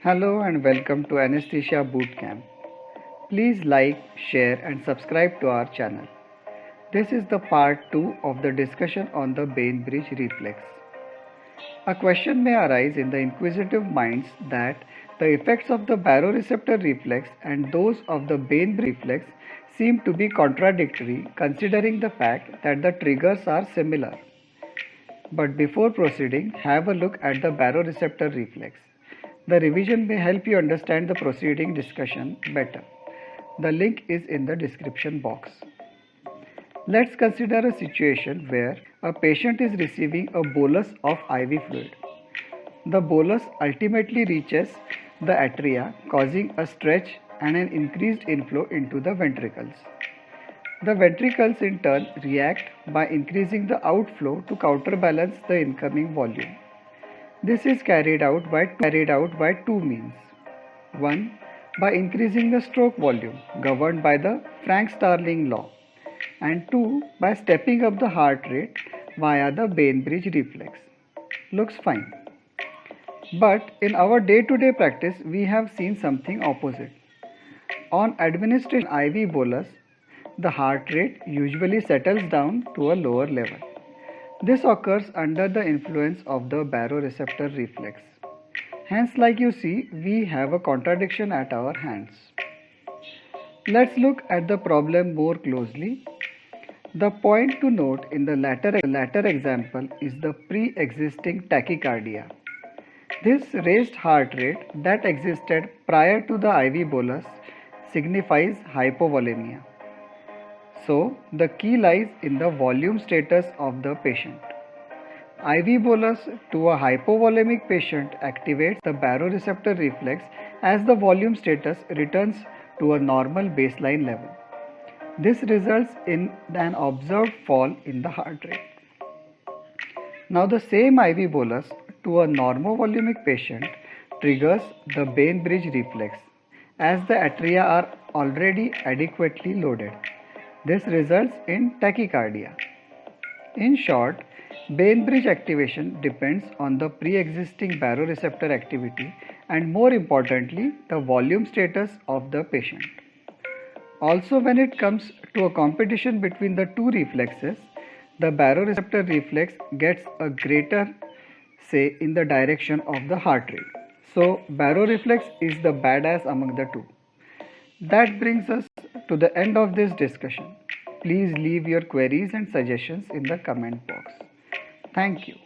Hello and welcome to Anesthesia Bootcamp. Please like, share and subscribe to our channel. This is the part 2 of the discussion on the Bainbridge Reflex. A question may arise in the inquisitive minds that the effects of the Baroreceptor Reflex and those of the Bainbridge Reflex seem to be contradictory considering the fact that the triggers are similar. But before proceeding, have a look at the Baroreceptor Reflex. The revision may help you understand the preceding discussion better. The link is in the description box. Let's consider a situation where a patient is receiving a bolus of IV fluid. The bolus ultimately reaches the atria, causing a stretch and an increased inflow into the ventricles. The ventricles in turn react by increasing the outflow to counterbalance the incoming volume. This is carried out by two means. One, by increasing the stroke volume governed by the Frank-Starling law, and two, by stepping up the heart rate via the Bainbridge reflex. Looks fine. But in our day-to-day practice, we have seen something opposite. On administration IV bolus, the heart rate usually settles down to a lower level. This occurs under the influence of the baroreceptor reflex. Hence, like you see, we have a contradiction at our hands. Let's look at the problem more closely. The point to note in the latter example is the pre-existing tachycardia. This raised heart rate that existed prior to the IV bolus signifies hypovolemia. So, the key lies in the volume status of the patient. IV bolus to a hypovolemic patient activates the baroreceptor reflex as the volume status returns to a normal baseline level. This results in an observed fall in the heart rate. Now, the same IV bolus to a normovolemic patient triggers the Bainbridge reflex as the atria are already adequately loaded. This results in tachycardia. In short, Bainbridge activation depends on the pre-existing baroreceptor activity and, more importantly, the volume status of the patient. Also, when it comes to a competition between the two reflexes, the baroreceptor reflex gets a greater say in the direction of the heart rate. So, baroreflex is the badass among the two. That brings us to the end of this discussion. Please leave your queries and suggestions in the comment box. Thank you.